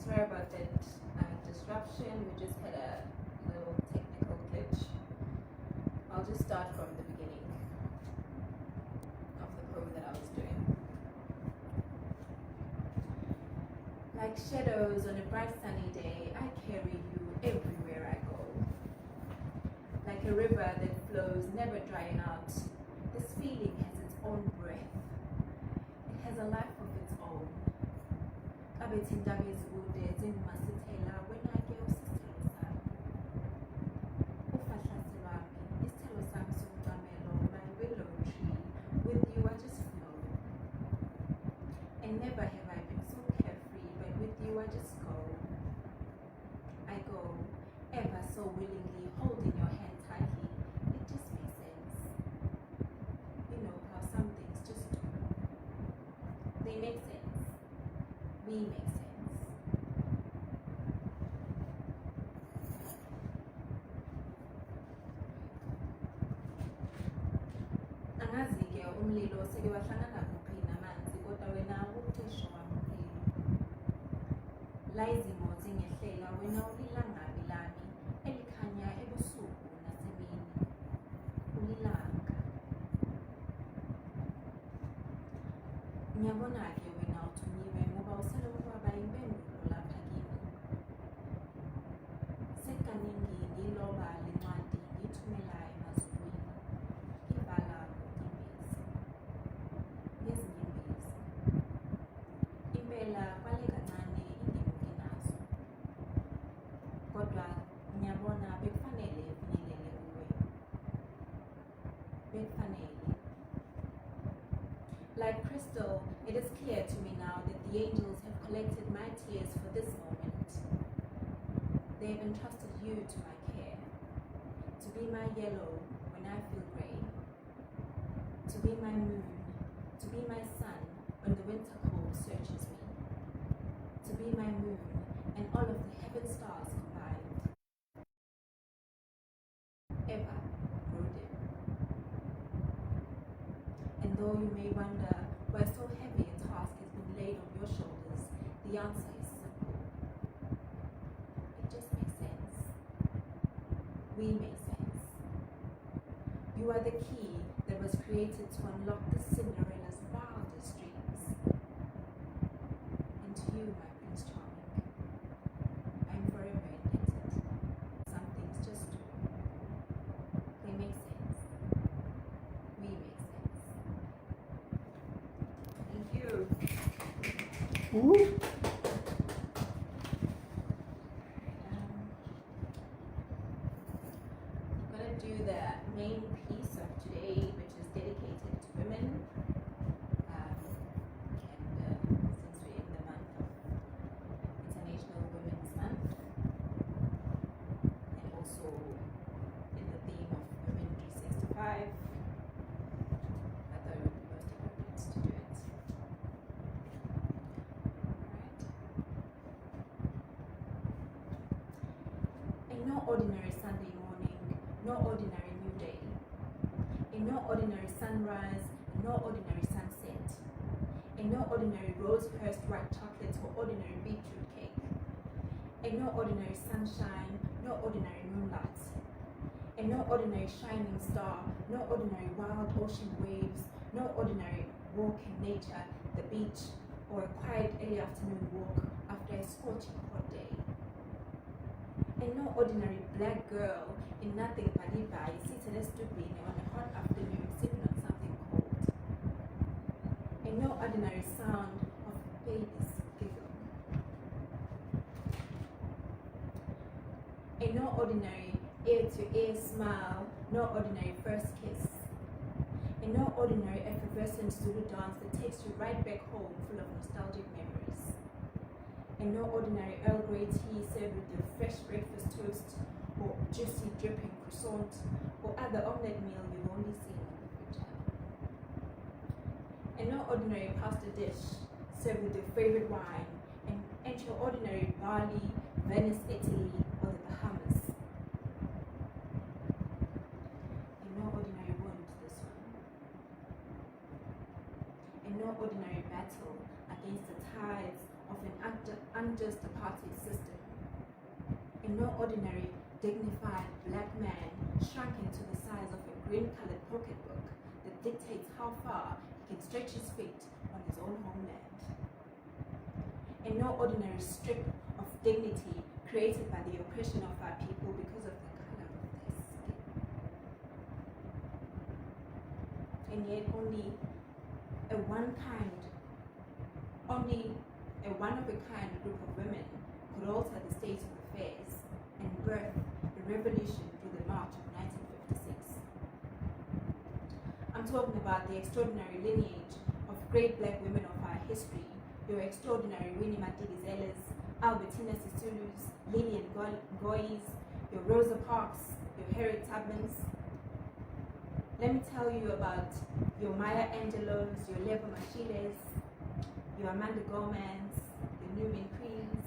Sorry about that disruption. We just had a little technical glitch. I'll just start from the beginning of the poem that I was doing. Like shadows on a bright sunny day, I carry you everywhere I go. Like a river that flows, never drying out, this feeling has its own breath. It has a life of its own. Abetindaba ezikude zingumasithela wena ke usisithelo sami. Ufahlase lwami, isithelo sami sokucamelo, my willow tree. With you I just flow. And never have I been so carefree, but with you I just go. I go, ever so willingly, holding your hand tightly. It just makes sense. You know how some things just do. They make sense. We make sense. Angazi-ke umlilo seke wahlangana kuphi namanzi kodwa wena ucishe wampheli. La izimo zingehlela wena ulilangabi lami elikhanya ebusuku nasemini. Ulilanga. Ngiyabona-ke wena uthunyiwe ngoba usalokhu waba impendulo lapha kimi. Sekaningi ngiloba le ncwadi ngithumela emazulwini. Ngibhala ngezinyembezi. Impela kwale kancane ingemuke nazo. Kodwa ngiyabona bekufanele finyelele kuwe. Bekufanele. Like crystal, it is clear to me now that the angels have collected my tears for this moment. They have entrusted you to my care, to be my yellow when I feel grey, to be my moon, to be my sun when the winter cold searches me, to be my moon and all of the heaven stars combined. Ever grow dim. And though you may wonder why so heavy a task has been laid on your shoulders, the answer is simple. It just makes sense. We make sense. You are the key that was created to unlock the Cinderella's wildest dreams. And to you, my Prince Charming, I'm forever indebted. Some things just do. They make sense. We make sense. Thank you. Ooh. I'm going to do the main piece of today, which is dedicated to women. Since we're in the month of International Women's Month, and also in the theme of Women 365, I thought it would be most appropriate to do it. Alright. In no ordinary Sunday morning, no ordinary new day. In no ordinary sunrise, no ordinary sunset. In no ordinary rose-hurst white chocolate or ordinary beetroot cake. In no ordinary sunshine, no ordinary moonlight. In no ordinary shining star, no ordinary wild ocean waves, no ordinary walk in nature, the beach, or a quiet early afternoon walk after a scorching hot day. In no ordinary black girl in nothing but Levi seated stupid on a hot afternoon sipping on something cold. In no ordinary sound of baby's giggle. In no ordinary ear-to-ear smile, no ordinary first kiss. In no ordinary effervescent Zulu dance that takes you right back home full of nostalgic memories. In no ordinary Earl Grey tea served with a fresh breakfast toast, or juicy dripping croissant, or other omelette meal you've only seen on the food channel. In no ordinary pasta dish served with your favorite wine, and your ordinary Bali, Venice, Italy, or the Bahamas. In no ordinary wound, this one. In no ordinary battle against the tides of an unjust apartheid system. And no ordinary, dignified black man shrunk into the size of a green-colored pocketbook that dictates how far he can stretch his feet on his own homeland. And no ordinary strip of dignity created by the oppression of our people because of the color of their skin. And yet only a one-of-a-kind group of women could alter the state of affairs and birth a revolution through the March of 1956. I'm talking about the extraordinary lineage of great black women of our history, your extraordinary Winnie Madikizelas, Albertina Sisulus, Lillian Ngoyis, your Rosa Parks, your Harriet Tubmans. Let me tell you about your Maya Angelos, your Leva Machiles, your Amanda Gomans, your Nubian Queens,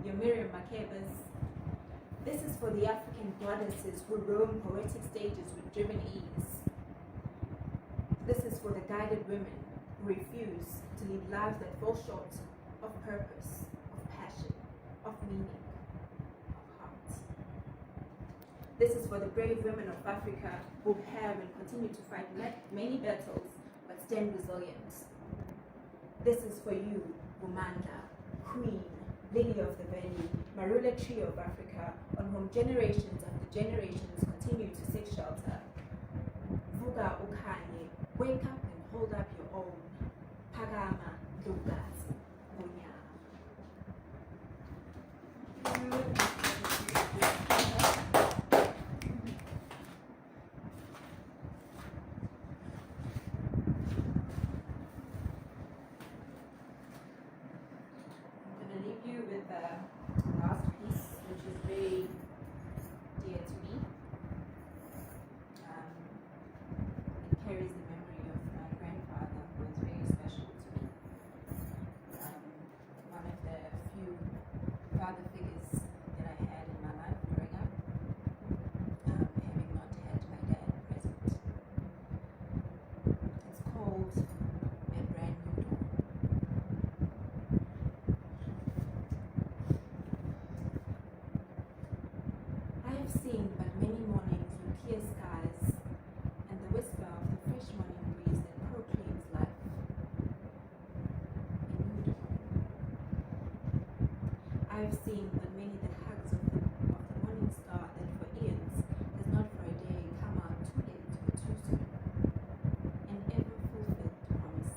your Miriam Makebas. This is for the African goddesses who roam poetic stages with driven ease. This is for the guided women who refuse to lead lives that fall short of purpose, of passion, of meaning, of heart. This is for the brave women of Africa who have and continue to fight many battles but stand resilient. This is for you, Bumanda, Queen, Lily of the Valley, Marula Tree of Africa, on whom generations after generations continue to seek shelter. Vuga Ukanye, wake up and hold up your own. Pagama Lugas Bunya. I'm going to leave you with the last piece, which is very dear to me. It carries the memory of my grandfather, who was very special to me. One of the few father figures that I had in my life growing up, having not had my dad present. It's called A Brand New Dawn. I have seen but many mornings with clear skies and the whisper of the fresh morning breeze that proclaims life. A new dawn. I have seen but many the hugs of the morning star that for eons has not for a day come out too late or too soon, an ever fulfilled promise.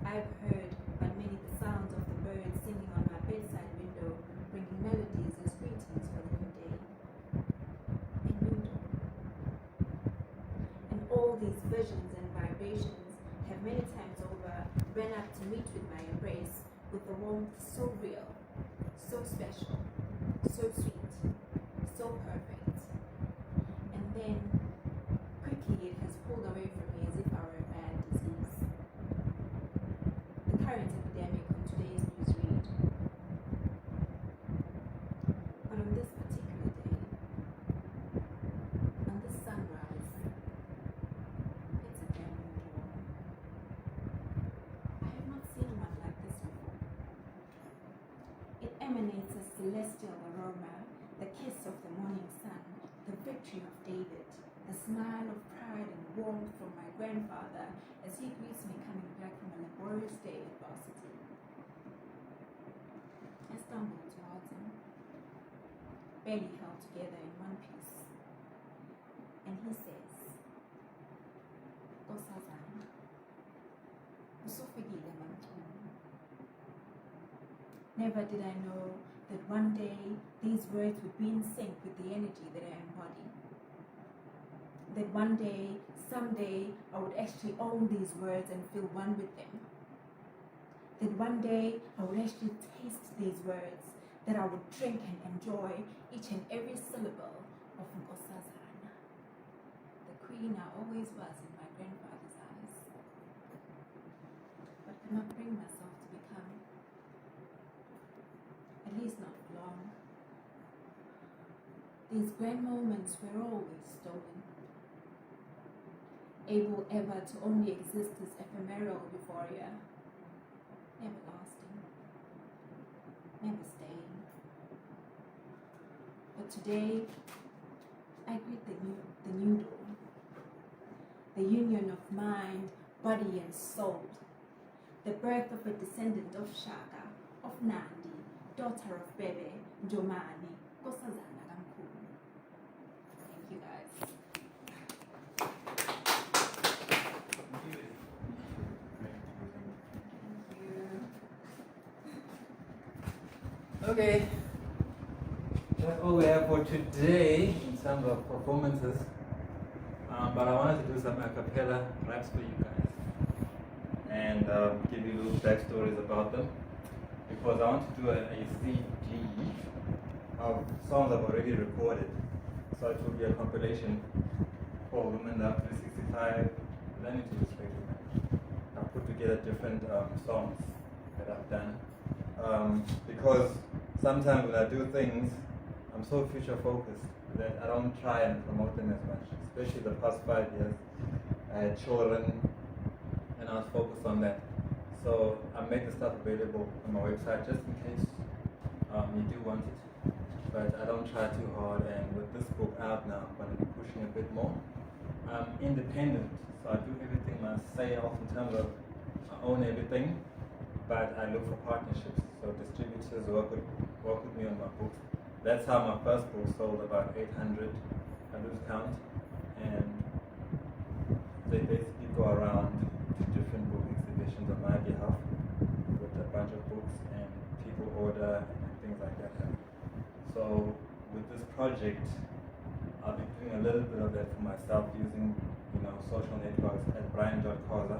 I have heard but many the sounds of the birds singing on my bedside window, bringing melodies as greetings for the new day. A new dawn. And all these visions and vibrations have many times over ran up to meet with my embrace with a warmth so real, so special, so sweet, so perfect. And then quickly it has pulled away from me as if I were a bad disease. The current epidemic on today's newsread. But on this particular day, on this sunrise, it's a brand new dawn. I have not seen one like this before. It emanates a celestial aroma, the kiss of the morning sun, the victory of David, the smile of pride and warmth from my grandfather as he greets me coming back from a laborious day at varsity. I stumble towards him, barely held together in one piece, and he says, Khoza, usufikile Mchunu. Never did I know that one day these words would be in sync with the energy that I embody. That one day, someday, I would actually own these words and feel one with them. That one day, I would actually taste these words, that I would drink and enjoy each and every syllable of Khoza. The queen I always was in my grandfather's eyes, but could not bring myself to become. At least not for long. These grand moments were always stolen, able ever to only exist as ephemeral euphoria. everlasting, never staying. But today, I greet the new dawn, the union of mind, body, and soul, the birth of a descendant of Shaka, of Nandi, daughter of Bebe, Jomani, Khoza. Thank you guys. Okay, that's all we have for today in terms of performances. But I wanted to do some a cappella raps for you guys and give you little backstories about them, because I want to do a CD of songs I've already recorded. So it will be a compilation called Women Love 365. Learning to Respect Women. I've put together different songs that I've done. Because sometimes when I do things, I'm so future focused that I don't try and promote them as much. Especially the past 5 years, I had children and I was focused on that. So I made the stuff available on my website just in case you do want it. But I don't try too hard, and with this book out now, I'm going to be pushing a bit more. I'm independent, so I do everything myself in terms of I own everything. But I look for partnerships, so distributors work with me on my books. That's how my first book sold about 800, I lose count, and they basically go around to different book exhibitions on my behalf with a bunch of books, and people order and things like that. So with this project, I'll be doing a little bit of that for myself using social networks at Brian.Khoza,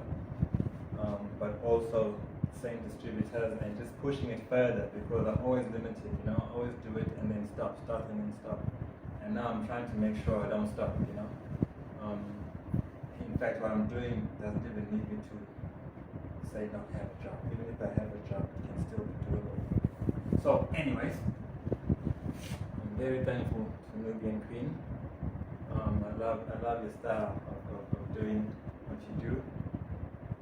but also same distributors and just pushing it further, because I'm always limited, I always do it and then start and then stop. And now I'm trying to make sure I don't stop, In fact, what I'm doing doesn't even need me to say don't have a job. Even if I have a job, it can still be doable. So anyways, I'm very thankful to Nubian Queen. I love your style of doing what you do.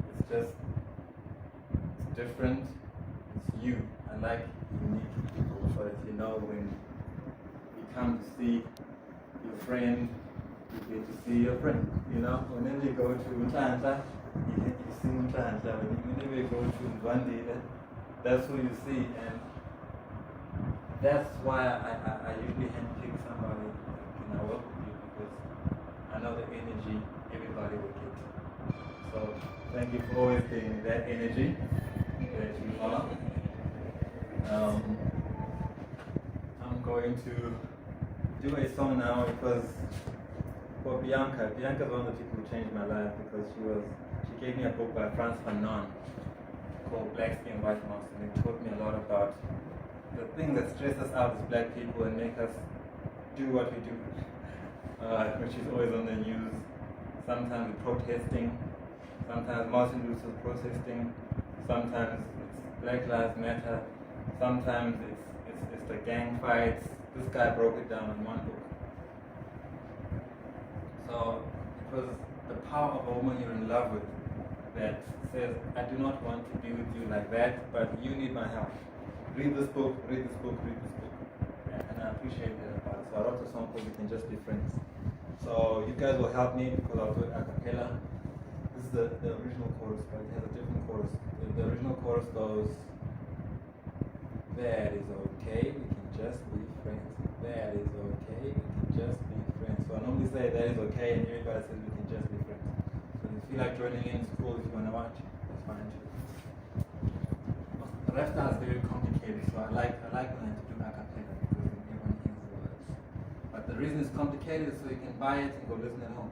It's just different. It's you. I like unique people, so that when you come to see your friend, you get to see your friend. Whenever you go to Mtlanta, you see Mtlanta. Whenever you go to Ndwandi, that's who you see, and that's why I usually handpick somebody that can work with you, because I know the energy everybody will get. So thank you for always being that energy that you are. I'm going to do a song now because for Bianca's one of the people who changed my life, because she gave me a book by Frans Fanon called Black Skin, White Mouse, and it taught me a lot about the thing that stress us out as black people and make us do what we do, which is always on the news. Sometimes we're protesting, sometimes Martin Luther's protesting, sometimes it's Black Lives Matter, sometimes it's the gang fights. This guy broke it down in one book. So it was the power of a woman you're in love with that says, I do not want to be with you like that, but you need my help. Read this book, read this book, read this book. And I appreciate that about it. So I wrote a song called We Can Just Be Friends. So you guys will help me because I'll do it a cappella. This is the original chorus, but it has a different chorus. The original chorus goes, that is okay, we can just be friends. That is okay, we can just be friends. So I normally say that is okay, and everybody says we can just be friends. So if you feel like joining in, it's cool. If you want to watch, that's fine too. The rap style is very complicated, so I like when I have to do a cappella, because then everyone hears the words. But the reason it's complicated is so you can buy it and go listen at home.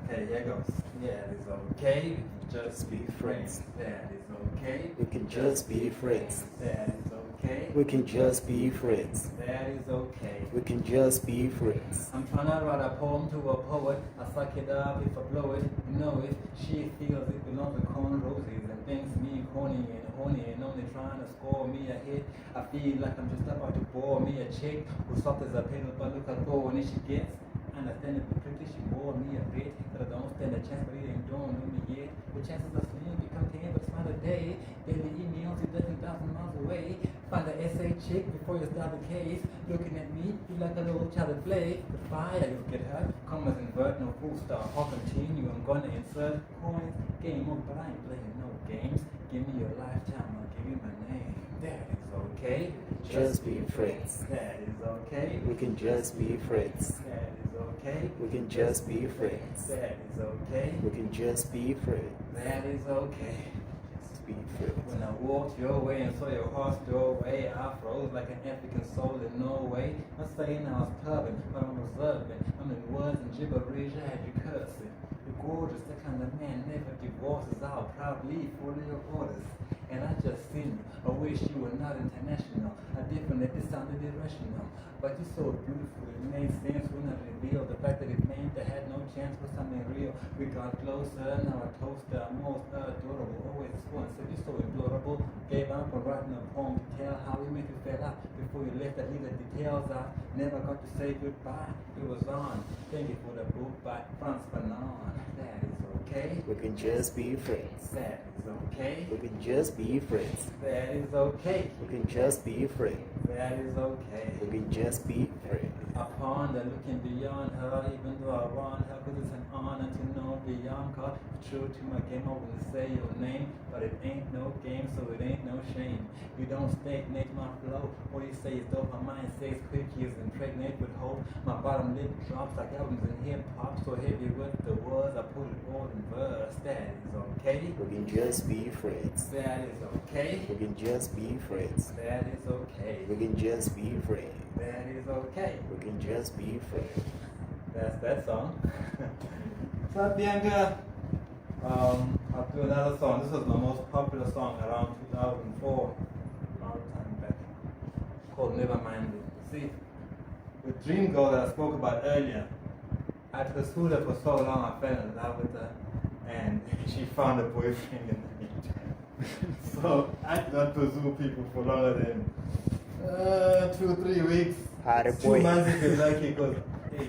Okay, here goes. Yeah, it's okay, we can just be friends. That is okay. We can just be friends. That is okay. We can just be friends. That is okay. We can just be friends. I'm trying to write a poem to a poet. I suck it up if I blow it. You know it. She feels it belongs to corn roses and thinks me corny and horny and only trying to score me a hit. I feel like I'm just about to bore me a chick who soft as a pedal, but look at all when she gets. Understandably pretty, she bore me a bit, but I don't stand a chance, but it ain't dawned on me yet. The chances of seeing become 10, but it's not a day. Daily emails, you left 2,000 miles away. Find the essay chick before you start the case. Looking at me, you like a little child at play. Goodbye, I look at her. Commas invert, no full stop. I'll continue, I'm gonna insert coins. Game over, but I ain't playing no games. Give me your lifetime, I'll give you my name. That is okay. Just be friends. That is okay. We can just be friends. That is okay. We can just be friends. That is okay. We can just be friends. That is okay. Just be friends. When I walked your way and saw your horse your way, I froze like an African soul in Norway. I'm saying I was pubbing, but I'm observing. I'm in words and gibberish, I had you cursing. You're gorgeous, the kind of man never divorces. I'll proudly follow your orders. And I just seen you. I wish you were not international. I definitely sounded irrational. But you're so beautiful, it made sense when I revealed the fact that it meant I had no chance for something real. We got closer, now I toast her, most adorable. Always one said you're so implorable. Gave up on writing a poem to tell how we made you fell out. Before you left, I leave the details out. Never got to say goodbye. It was on. Thank you for the book by Franz Fanon. That is okay. We can just be friends. That is okay. We can just be friends. That is okay. We can just be friends. That is okay. We can just be friends. Upon the looking beyond her, even though I want her, cause it's an honor to know beyond her. True to my game, I wouldn't say your name, but it ain't no game, so it ain't no shame. You don't stagnate my flow. All you say is dope, my mind says quick, is impregnate with hope. My bottom lip drops like albums in hip hop, so heavy with the words, I put it all in verse. That is okay. We can just be friends. That is okay. We can just be friends. That is okay. We can just be friends. That is okay. We can just be friends. That's that song. So Bianca, I'll do another song. This was my most popular song around 2004, long time back, called Never Mind It. See, the dream girl that I spoke about earlier, I pursued her for so long, I fell in love with her, and she found a boyfriend in the meantime. So I did not pursue people for longer than 2-3 weeks. Had a 2 boy. months if you like it, because hey,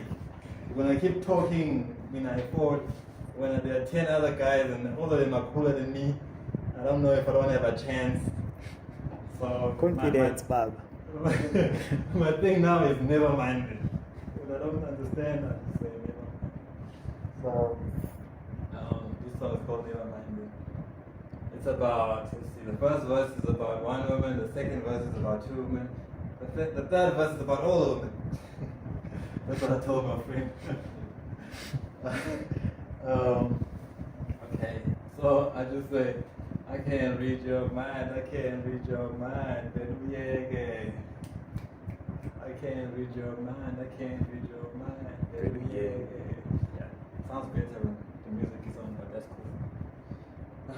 when I keep talking, I thought when there are 10 other guys and all of them are cooler than me, I don't know if I don't have a chance. So Confidence, Bob. my thing now is never mind it. When I don't understand, I just say never mind. So this song is called Never Mind It. It's about, let's see, the first verse is about one woman, the second verse is about 2 women, the third verse is about all of them. That's what I told my friend. Okay, so I just say, I can't read your mind, I can't read your mind, baby. I can't read your mind, I can't read your mind, baby. Yeah, sounds better when the music is on, but that's cool.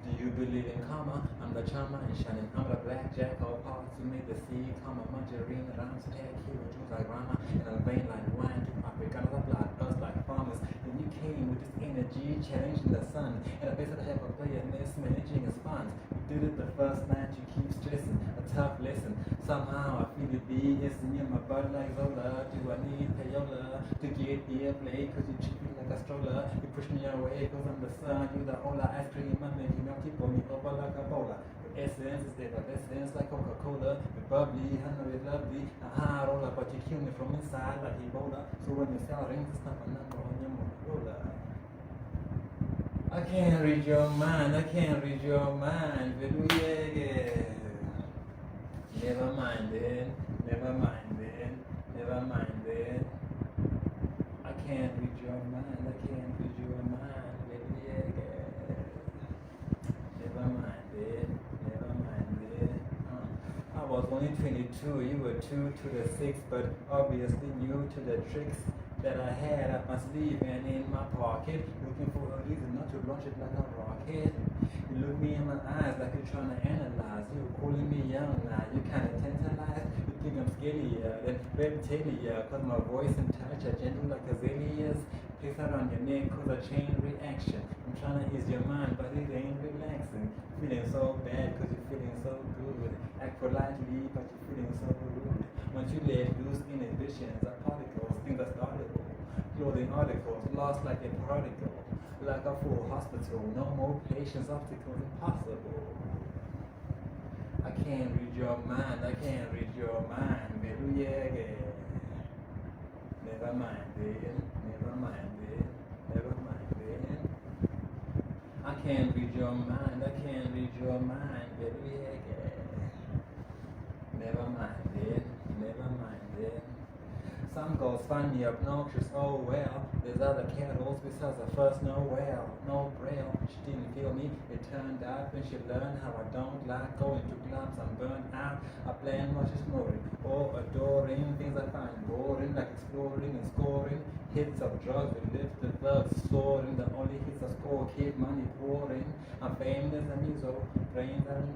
Do you believe in karma? I'm the charmer and shining. I'm the blackjack of hearts who made the sea come a margarine rhymes tag hero to like Rama and I'm vain like wine to Africans of blood us like farmers. And you came with this energy challenging the sun and I basically have a player mismanaging his funds. You did it the first night, you keep stressing, a tough lesson. Somehow I feel it BS in my body like Zola. Do I need payola to get airplay? Cause you treat me like a stroller. You push me away cause I'm the sun. You the Ola ice cream, I make you keep on me over like a bowler. With essence instead of essence like Coca-Cola. With bubbly, I know it's lovely. A high roller, but you kill me from inside like Ebola. So when you sell rings, it's not a number on your Motorola. I can't read your mind, I can't read your mind, baby, yeah. Never mind it, never mind it, never mind it. I can't read your mind, I can't read your mind, baby, yeah. Never mind it, never mind it. I was only 22, you were 2 to the 6, but obviously new to the tricks that I had up my sleeve and in my pocket, looking for a reason not to launch it like a rocket. You look me in my eyes like you're trying to analyze. You're calling me young now, you kind of tantalize. You think I'm scarier than reptilia, cause my voice and touch are gentle like azaleas. Place around your neck cause a chain reaction. I'm trying to ease your mind, but it ain't relaxing. Feeling so bad cause you're feeling so good. Act politely, but you're feeling so rude. Once you let loose inhibitions are particles, things are startable. Clothing articles, lost like a particle. like a full hospital. No more patients, obstacles impossible. I can't read your mind, I can't read your mind. Never mind it, never mind it, never mind it. I can't read your mind, I can't read your mind. Never mind it, never mind it. Some girls find me obnoxious, oh well. There's other carols besides the first no well, no braille. She didn't feel me, it turned out when she learned how I don't like going to clubs. I'm burnt out, I plan much snoring or adoring things I find boring, like exploring and scoring hits of drugs with lifted thugs soaring. The only hits I score, keep money pouring. I'm famous and muso, brains and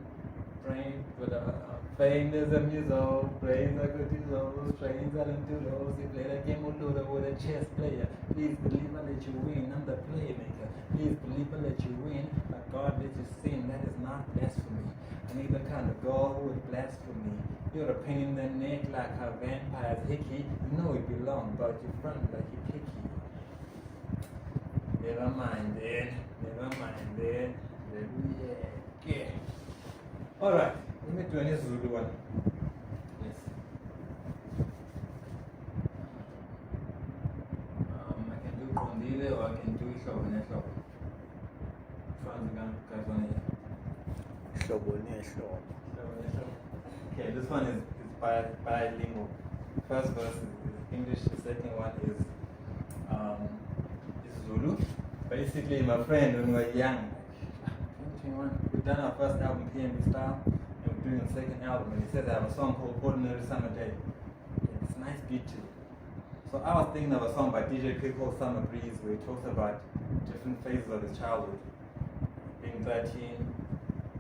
brain with a fame is a muso, brains are good to those, trains are into those. You play the game of Ludo with a chess player. Please believe I let you win, I'm the playmaker. Please believe I let you win, but God let you sin, that is not blasphemy. I need the kind of girl who would blasphemy. You're a pain in the neck like a vampire's hickey. You know you belong, but you front like you picky. Never mind it, never mind it. Yeah. Alright, let me do any Zulu one. Yes. I can do Kondile or I can do Show. Which one's the guys want to hear? Okay, this one is bilingual. First verse is English, the second one is Zulu. Basically, my friend, when we were young, 2021, we've done our first album, PNB Style, and we're doing the second album, and he said I have a song called Ordinary Summer Day. It's a nice beat too. So I was thinking of a song by DJ Quick called Summer Breeze, where he talks about different phases of his childhood. Being 13,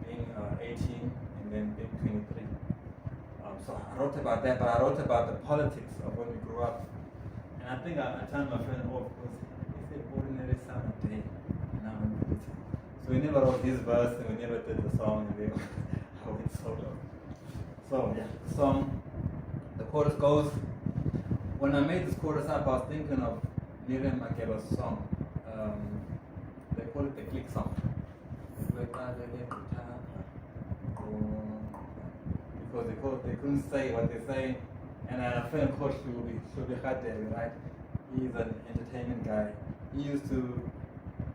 being 18, and then being 23. So I wrote about that, but I wrote about the politics of when we grew up. And I think I turned my friend off because he said Ordinary Summer Day. And I went with it. So we never wrote this verse and we never did the song, and then I went solo. So yeah, the song, the chorus goes. When I made this chorus up, I was thinking of Miriam Makeba's song. They call it the click song. Because they couldn't say what they say. And a friend called Shubi Khadevi, right? He's an entertainment guy. He used to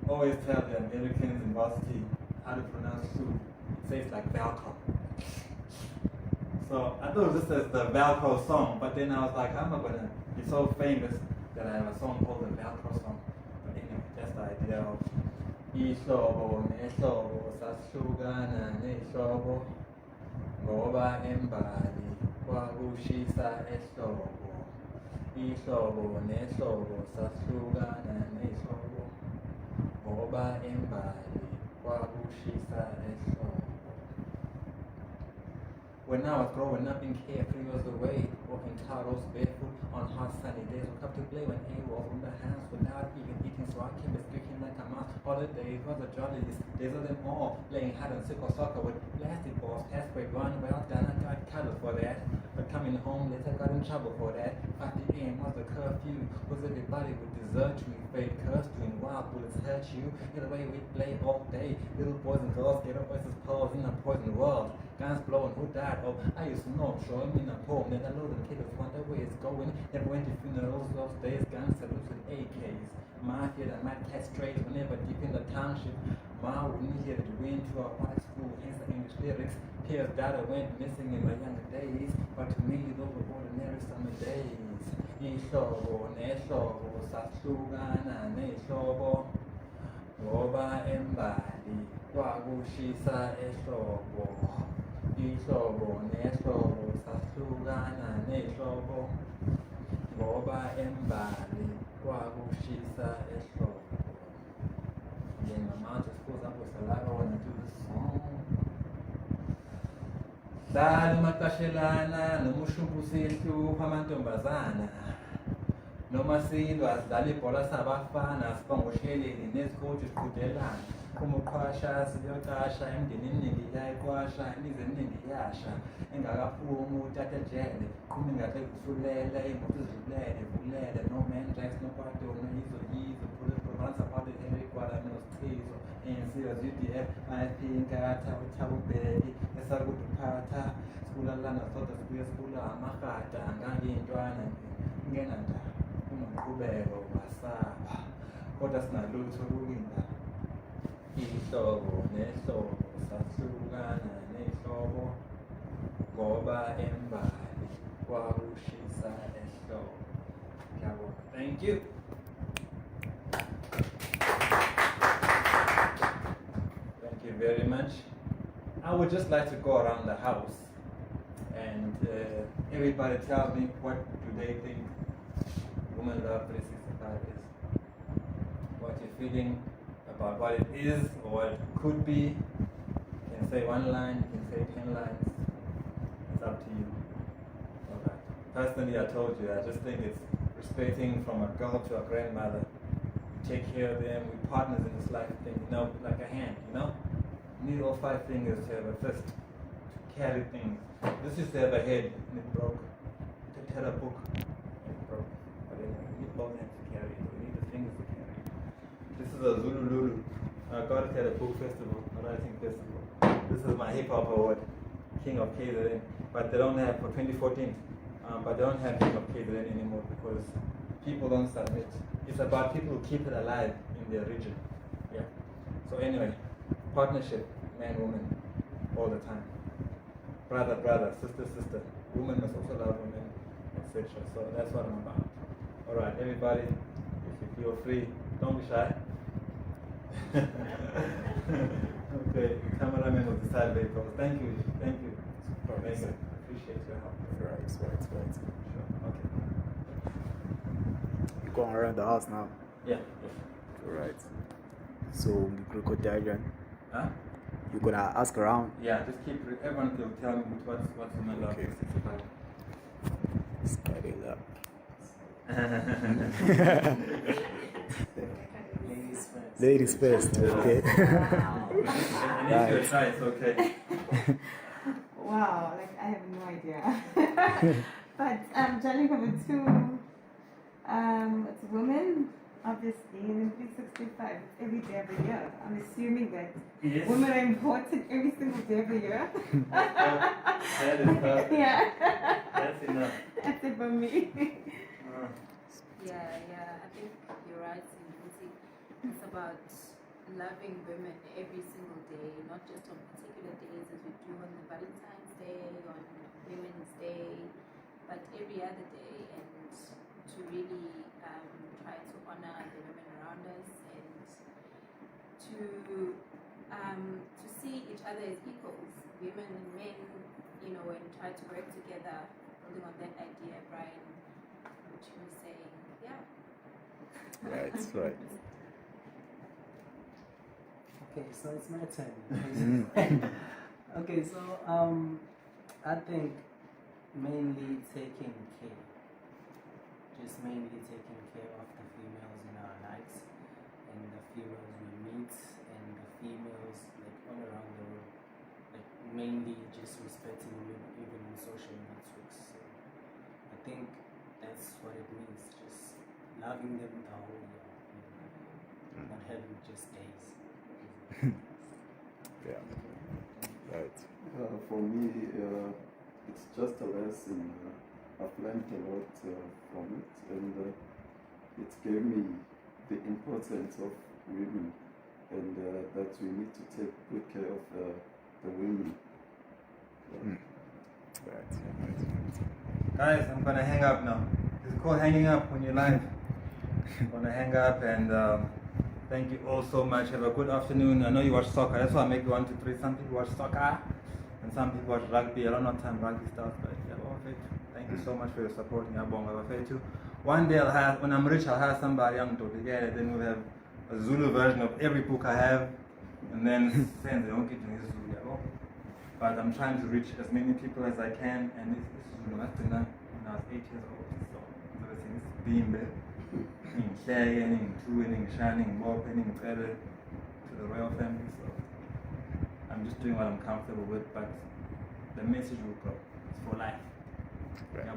always tell the Americans in varsity how to pronounce Shu. It says like Velcro. So I thought this is the Velcro song, but then I was like, how am I gonna be so famous that I have a song called the Velcro song? But anyway, that's the idea of Ishobo, Neshobo, Sashugana, Neshobo, Goba Embadi, Wagushisa Eshobo, Ishobo, Neshobo, Sashugana, Neshobo, Goba Embadi, Wagushisa Eshobo. When I was growing up in carefree was the way, walking towels barefoot on hot sunny days. Woke up to play when A was from the house without even eating, so I came speaking like a mouse. Holidays was the jolliest days of them all. Playing hide and seek or soccer with plastic balls. Past grade 1, well done, I got cuddled for that. But coming home late, I got in trouble for that. 5 p.m. was the curfew, cause everybody would desert you. Fake curse doing wild bullets hurt you. Either way we play all day. Little boys and girls get up versus pearls in a poison world. Guns blowing, who died? Oh, I used to know, showing me in a poem. Then I know them kids wonder where it's going. Never went to funerals those days. Guns salutes with AKs. Mafia that might catch strays whenever deep in the township. Ma wouldn't hear the wind to our white school, hence the English lyrics. Peers data went missing in my younger days, but to me those were ordinary summer days. Ishobo, Neshobo, Satsugana, Neshobo, Goba Embadi, Wagushisa Eshobo. Ishobo, Neshobo, Sashugana, Neshobo, Goba Embali, Wagushisa Eshobo. Then my mouth just pulls up with saliva when I do this song. Dali makashelana, nomushumbusisu kwamantombazana. Noma silwa sidlala ibhola sabafana, sibongohleleni nezikoji siqhudelana. Umuqhasha siyoqasha emndenini eningi iyayiqwasha, imizi eminingi iyasha. Engakaphumi utata ejele, qhuma ingahle kusulela, iy'moto ezidlulele, vulele, no man dress, no kwato, no yizo, police province apart the Henry Kwala. ANC was UDF, IFP, Nkatha, uThabubheki, esakuduphatha, sikulalana sodwa sibuye sikula amagada, ngangiyintwana, ngenanda, unomqhubeko, wasaba, kodwa sinalutho lulinda. Ihlobo nehlobo, sahlukana nehlobo, ngoba embali, kwakushisa ehlobo. Ngiyabonga. Thank you. Thank you very much. I would just like to go around the house and everybody tell me what do they think Women Love 365 is. What you're feeling about what it is or what it could be. You can say one line, you can say 10 lines. It's up to you. Okay. Personally, I told you, I just think it's respecting from a girl to a grandmother. Take care of them, we're partners in this life thing, you know, like a hand, you know? You need all 5 fingers to have a fist to carry things. This used to have a head and it broke. It had a book and it broke. But anyway, you need both hands to carry it, you need the fingers to carry it. This is a Zulu Lulu. God had a book festival, a writing festival. This is my hip hop award, King of KZN. But they don't have, for 2014, but they don't have King of KZN anymore because people don't submit. It's about people who keep it alive in their region. Yeah. So anyway, partnership, man, woman, all the time. Brother, brother, sister, sister. Women must also love women, etc. So that's what I'm about. All right, everybody, if you feel free, don't be shy. Okay, cameraman of the side vehicles. Thank you. Thank you. Amazing. Appreciate your help. Right. Sure. Okay. You're going around the house now. Yeah. Right. So, crocodile. Huh? You're gonna ask around. Yeah, just keep everyone will tell me what's Women Love Okay. 365. Start it up. Ladies first, okay. And if you're shy, it's okay. Wow, like I have no idea. But judging from the two, it's women, obviously, in 365, it's every day of the year. I'm assuming that Yes. women are important every single day of the year. That is perfect. Yeah. That's enough. That's it for me. Yeah, I think you're right, Sinti. It's about loving women every single day, not just on particular days as we do on the Valentine's Day, on Women's Day, but every other day, and to really try to honor the women around us and to see each other as equals, women and men, you know, and try to work together, building on that idea, Brian, which you were saying, yeah. Right. Okay, so it's my turn. Okay, so I think mainly taking care, just mainly taking care of the females in our lives, and the females we meet, and the females like all around the world, like mainly just respecting women even in social networks. So I think that's what it means, just loving them the whole year, not having just days. Yeah. Right. For me, it's just a lesson. I've learned a lot from it, and it gave me the importance of women, and that we need to take good care of the women. Right. Guys, I'm gonna hang up now. It's called hanging up when you're live. I'm gonna hang up and thank you all so much. Have a good afternoon. I know you watch soccer. That's why I make 1, 2, 3. Some people watch soccer and some people watch rugby. I don't know time rugby stuff, but yeah, thank you so much for your support. One day I'll have, when I'm rich, I'll have somebody young to together. Then we'll have a Zulu version of every book I have, and then send the Zulu. But I'm trying to reach as many people as I can, and this is Zulu when I was 8 years old. So everything is being there. Sharing, doing, shining, more penning better to the royal family. So I'm just doing what I'm comfortable with, but the message will go. It's for life. Right. Yeah,